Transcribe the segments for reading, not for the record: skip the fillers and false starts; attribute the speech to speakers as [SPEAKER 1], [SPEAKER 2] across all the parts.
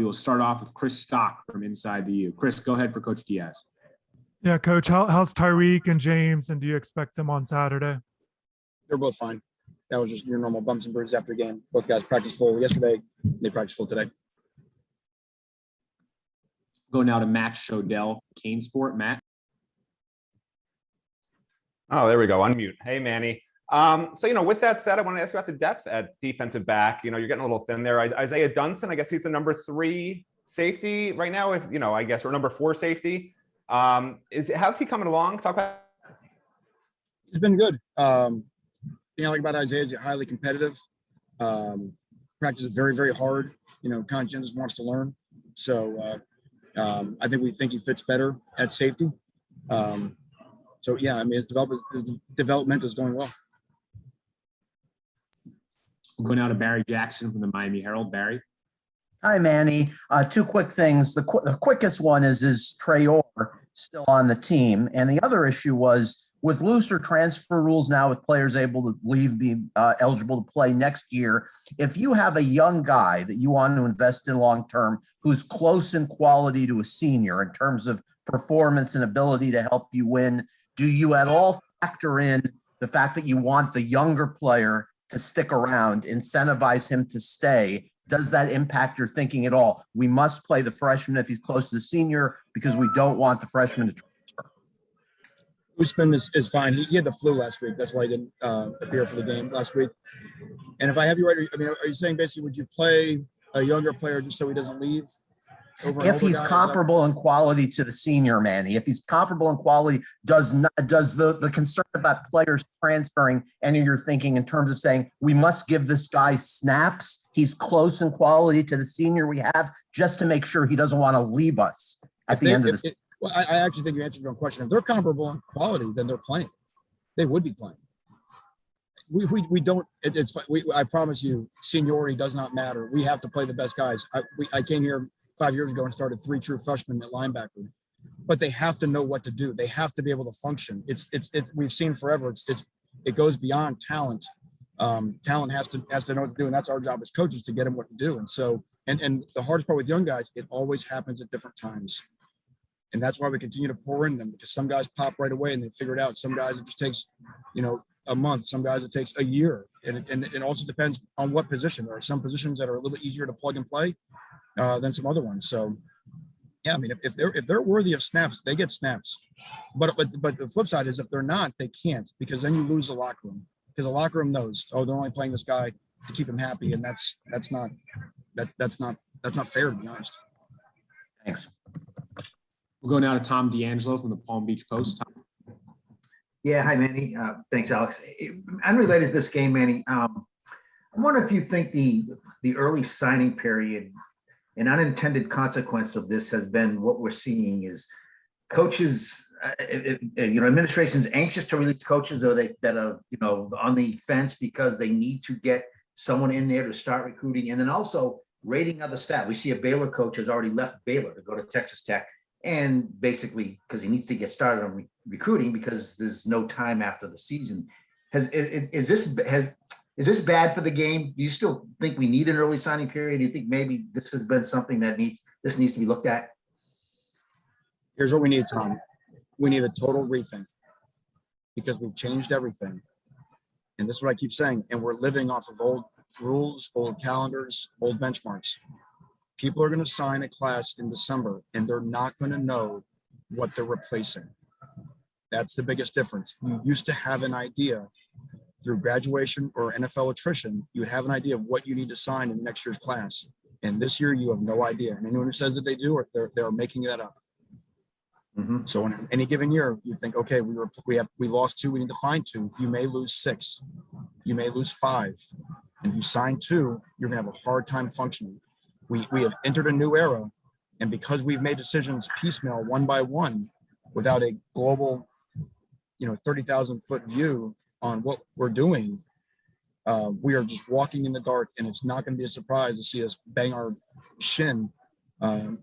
[SPEAKER 1] We will start off with Chris Stock from Inside the U. Chris, go ahead for Coach Diaz.
[SPEAKER 2] Yeah, Coach, how's Tyreek and James, and do you expect them on Saturday?
[SPEAKER 3] They're both fine. That was just your normal bumps and bruises after a game. Both guys practiced full yesterday. They practiced full today.
[SPEAKER 1] Go now to Matt Shodell, Kane Sport. Matt.
[SPEAKER 4] Oh, there we go. Unmute. Hey, Manny. So, with that said, I want to ask you about the depth at defensive back. You're getting a little thin there. Isaiah Dunstan, I guess he's the number 3 safety right now, I guess, or number 4 safety. How's he coming along? Talk about.
[SPEAKER 3] He's been good. Like about Isaiah, he's highly competitive. Practices very, very hard. Conscientious, wants to learn. So I think he fits better at safety. His development is going well.
[SPEAKER 1] We'll go now to Barry Jackson from the Miami Herald. Barry.
[SPEAKER 5] Hi, Manny. 2 quick things. The quickest one is Traore still on the team? And the other issue was with looser transfer rules now, with players able to leave, be eligible to play next year. If you have a young guy that you want to invest in long-term who's close in quality to a senior in terms of performance and ability to help you win, do you at all factor in the fact that you want the younger player to stick around, incentivize him to stay? Does that impact your thinking at all? We must play the freshman if he's close to the senior because we don't want the freshman to transfer.
[SPEAKER 3] Usman is fine. He had the flu last week. That's why he didn't appear for the game last week. And if I have you right, are you saying basically would you play a younger player just so he doesn't leave?
[SPEAKER 5] If he's comparable in quality to the senior, Manny, if he's comparable in quality, does the concern about players transferring any of your thinking in terms of saying we must give this guy snaps, he's close in quality to the senior we have, just to make sure he doesn't want to leave us at the end of this?
[SPEAKER 3] Well, I actually think you answered your own question. If they're comparable in quality, then they're playing. They would be playing. We don't. I promise you, seniority does not matter. We have to play the best guys. I came here 5 years ago and started 3 true freshmen at linebacker, but they have to know what to do. They have to be able to function. We've seen forever. It goes beyond talent. Talent has to know what to do, and that's our job as coaches to get them what to do. And so, and the hardest part with young guys, it always happens at different times, and that's why we continue to pour in them, because some guys pop right away and they figure it out. Some guys it just takes, a month. Some guys it takes a year, and it also depends on what position. There are some positions that are a little bit easier to plug and play than some other ones. So, yeah, if they're worthy of snaps, they get snaps. But the flip side is if they're not, they can't, because then you lose the locker room. Because the locker room knows, they're only playing this guy to keep him happy, and that's not fair, to be honest.
[SPEAKER 5] Thanks.
[SPEAKER 1] We'll go now to Tom D'Angelo from the Palm Beach Post. Tom.
[SPEAKER 6] Yeah, hi, Manny. Thanks, Alex. Unrelated to this game, Manny, I wonder if you think the early signing period, an unintended consequence of this has been what we're seeing is coaches, administration's anxious to release coaches that are on the fence because they need to get someone in there to start recruiting, and then also rating other staff. We see a Baylor coach has already left Baylor to go to Texas Tech, and basically because he needs to get started on recruiting because there's no time after the season. Is this bad for the game? Do you still think we need an early signing period? Do you think maybe this has been something that needs to be looked at?
[SPEAKER 3] Here's what we need, Tom. We need a total rethink, because we've changed everything. And this is what I keep saying. And we're living off of old rules, old calendars, old benchmarks. People are going to sign a class in December, and they're not going to know what they're replacing. That's the biggest difference. You used to have an idea through graduation or NFL attrition. You would have an idea of what you need to sign in next year's class. And this year, you have no idea. And anyone who says that they do, they're making that up. Mm-hmm. So in any given year, you think, okay, we lost 2, we need to find 2. You may lose 6, you may lose 5. And if you sign 2, you're gonna have a hard time functioning. We have entered a new era, and because we've made decisions piecemeal, one by one, without a global, 30,000 foot view on what we're doing, we are just walking in the dark, and it's not going to be a surprise to see us bang our shin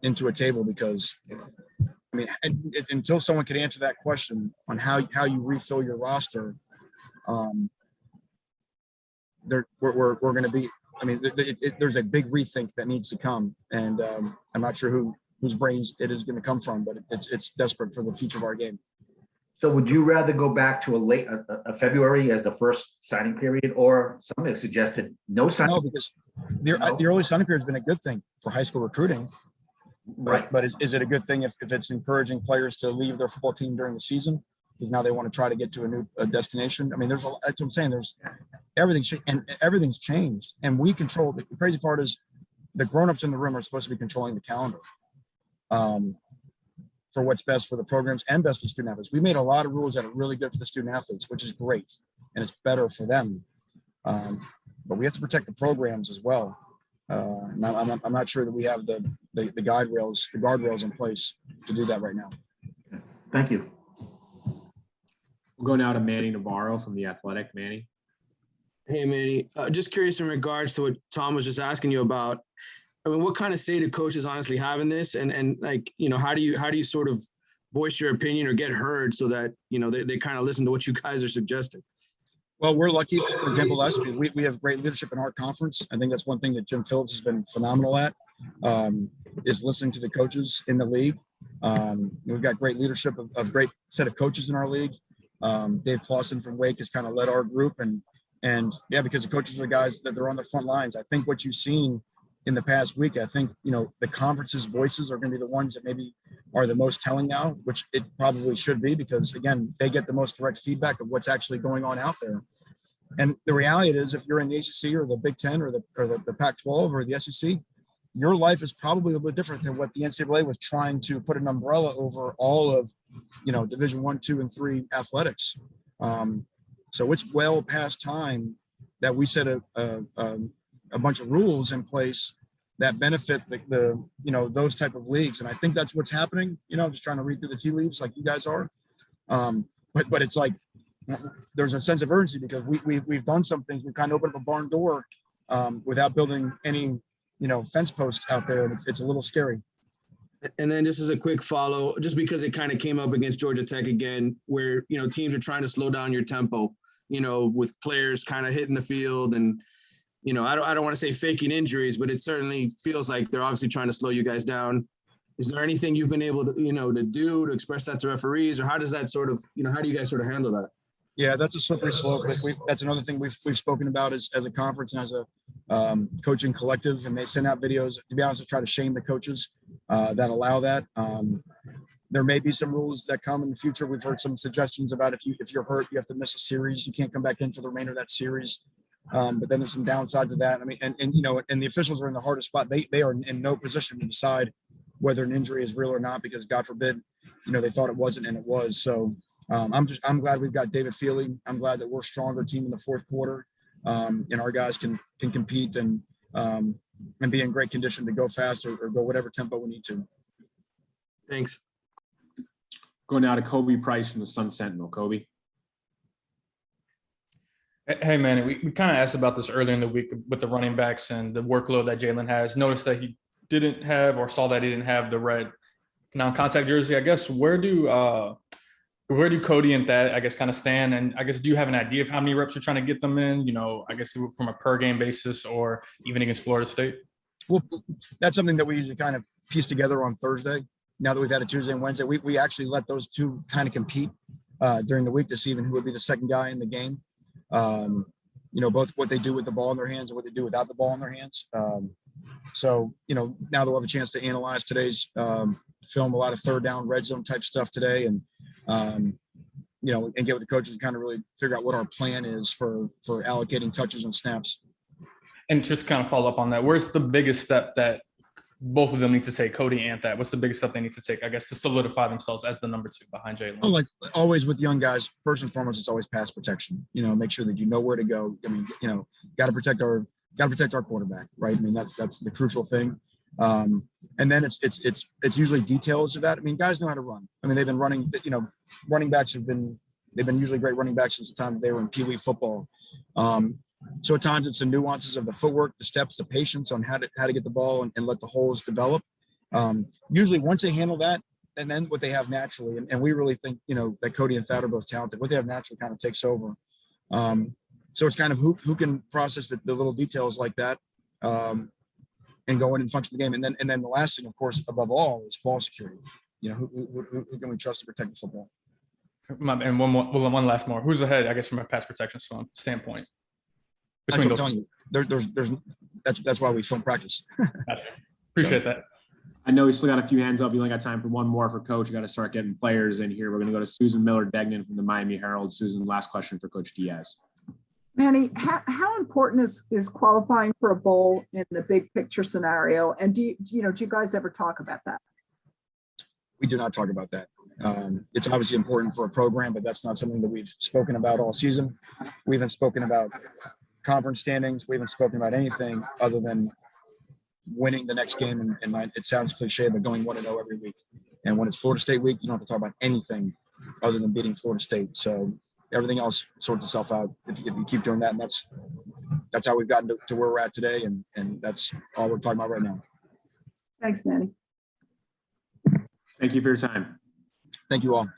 [SPEAKER 3] into a table, because until someone can answer that question on how you refill your roster, we're going to be I mean, there's a big rethink that needs to come, and I'm not sure whose brains it is going to come from, but it's desperate for the future of our game.
[SPEAKER 6] So would you rather go back to a February as the first signing period, or some have suggested no signing?
[SPEAKER 3] No, because the early signing period has been a good thing for high school recruiting.
[SPEAKER 6] Right.
[SPEAKER 3] But is it a good thing if it's encouraging players to leave their football team during the season because now they want to try to get to a new destination? I mean, that's what I'm saying. There's everything's changed, and we control. The crazy part is the grown-ups in the room are supposed to be controlling the calendar for what's best for the programs and best for student athletes. We made a lot of rules that are really good for the student athletes, which is great, and it's better for them. But we have to protect the programs as well. And I'm not sure that we have the guardrails in place to do that right now.
[SPEAKER 6] Thank you.
[SPEAKER 1] We'll go now to Manny Navarro from The Athletic. Manny.
[SPEAKER 7] Hey, Manny, just curious in regards to what Tom was just asking you about. I mean, what kind of say do coaches honestly have in this? And like, you know, how do you sort of voice your opinion or get heard so that, you know, they kind of listen to what you guys are suggesting?
[SPEAKER 3] Well, we're lucky. For example, last week, we have great leadership in our conference. I think that's one thing that Jim Phillips has been phenomenal at, is listening to the coaches in the league. We've got great leadership of great set of coaches in our league. Dave Clausen from Wake has kind of led our group, and yeah, because the coaches are the guys that they're on the front lines. I think what you've seen in the past week, I think, you know, the conference's voices are going to be the ones that maybe are the most telling now, which it probably should be, because again, they get the most direct feedback of what's actually going on out there. And the reality is, if you're in the ACC or the Big Ten or the Pac-12 or the SEC, your life is probably a little bit different than what the NCAA was trying to put an umbrella over all of, you know, Division I, II, and III athletics. So it's well past time that we set a bunch of rules in place that benefit the you know, those type of leagues. And I think that's what's happening. You know, just trying to read through the tea leaves like you guys are. But it's like, there's a sense of urgency because we've done some things. We've kind of opened up a barn door without building any, you know, fence posts out there. And it's a little scary.
[SPEAKER 7] And then just as a quick follow, just because it kind of came up against Georgia Tech again, where, you know, teams are trying to slow down your tempo, you know, with players kind of hitting the field and, you know, I don't want to say faking injuries, but it certainly feels like they're obviously trying to slow you guys down. Is there anything you've been able to, you know, to do to express that to referees, or how does that sort of, you know, how do you guys sort of handle that?
[SPEAKER 3] Yeah, that's a slippery slope. That's another thing we've spoken about as a conference and as a coaching collective, and they send out videos, to be honest, to try to shame the coaches that allow that. There may be some rules that come in the future. We've heard some suggestions about if you're hurt, you have to miss a series. You can't come back in for the remainder of that series. But then there's some downsides of that. I mean, and you know, and the officials are in the hardest spot. They are in no position to decide whether an injury is real or not, because God forbid, you know, they thought it wasn't and it was. So I'm glad we've got David Feely. I'm glad that we're a stronger team in the fourth quarter, and our guys can compete and be in great condition to go fast or go whatever tempo we need to.
[SPEAKER 7] Thanks.
[SPEAKER 1] Go now to Kobe Price from the Sun Sentinel. Kobe.
[SPEAKER 8] Hey, Manny, we kind of asked about this earlier in the week with the running backs and the workload that Jalen has. Noticed that he didn't have, or saw that he didn't have, the red non-contact jersey. I guess where do Cody and Thad, I guess, kind of stand? And I guess, do you have an idea of how many reps you're trying to get them in, you know, I guess from a per game basis or even against Florida State?
[SPEAKER 3] Well, that's something that we usually kind of piece together on Thursday. Now that we've had a Tuesday and Wednesday, we actually let those two kind of compete during the week to see even who would be the second guy in the game. You know, both what they do with the ball in their hands and what they do without the ball in their hands. So, you know, now they'll have a chance to analyze today's film, a lot of third down, red zone type stuff today, and you know, and get with the coaches and kind of really figure out what our plan is for allocating touches and snaps.
[SPEAKER 8] And just kind of follow up on that, where's the biggest step that both of them need to take, Cody and Thad? What's the biggest step they need to take, I guess, to solidify themselves as the number two behind Jalen?
[SPEAKER 3] Well, like always with young guys, first and foremost, it's always pass protection. You know, make sure that you know where to go. I mean, you know, got to protect our quarterback, right? I mean, that's the crucial thing. And then it's usually details of that. I mean, guys know how to run. I mean, they've been running. You know, running backs they've been usually great running backs since the time they were in Pee Wee football. So at times it's the nuances of the footwork, the steps, the patience on how to get the ball and let the holes develop. Usually once they handle that, and then what they have naturally, and we really think, you know, that Cody and Thad are both talented. What they have naturally kind of takes over. So it's kind of who can process the little details like that, and go in and function the game. And then the last thing, of course, above all, is ball security. You know, who can we trust to protect the football?
[SPEAKER 8] And one last more. Who's ahead, I guess, from a pass protection standpoint?
[SPEAKER 3] That's what I'm telling you. There's that's why we film practice.
[SPEAKER 8] Gotcha. Appreciate that.
[SPEAKER 1] I know we still got a few hands up. We only got time for one more for Coach. We got to start getting players in here. We're going to go to Susan Miller-Degnan from the Miami Herald. Susan, last question for Coach Diaz.
[SPEAKER 9] Manny, how important is qualifying for a bowl in the big picture scenario? And do you guys ever talk about that?
[SPEAKER 3] We do not talk about that. It's obviously important for a program, but that's not something that we've spoken about all season. We haven't spoken about conference standings. We haven't spoken about anything other than winning the next game. And it sounds cliche, but going 1-0 every week. And when it's Florida State week, you don't have to talk about anything other than beating Florida State. So everything else sorts itself out if you keep doing that. And that's how we've gotten to where we're at today. And that's all we're talking about right now.
[SPEAKER 9] Thanks, Manny.
[SPEAKER 1] Thank you for your time.
[SPEAKER 3] Thank you all.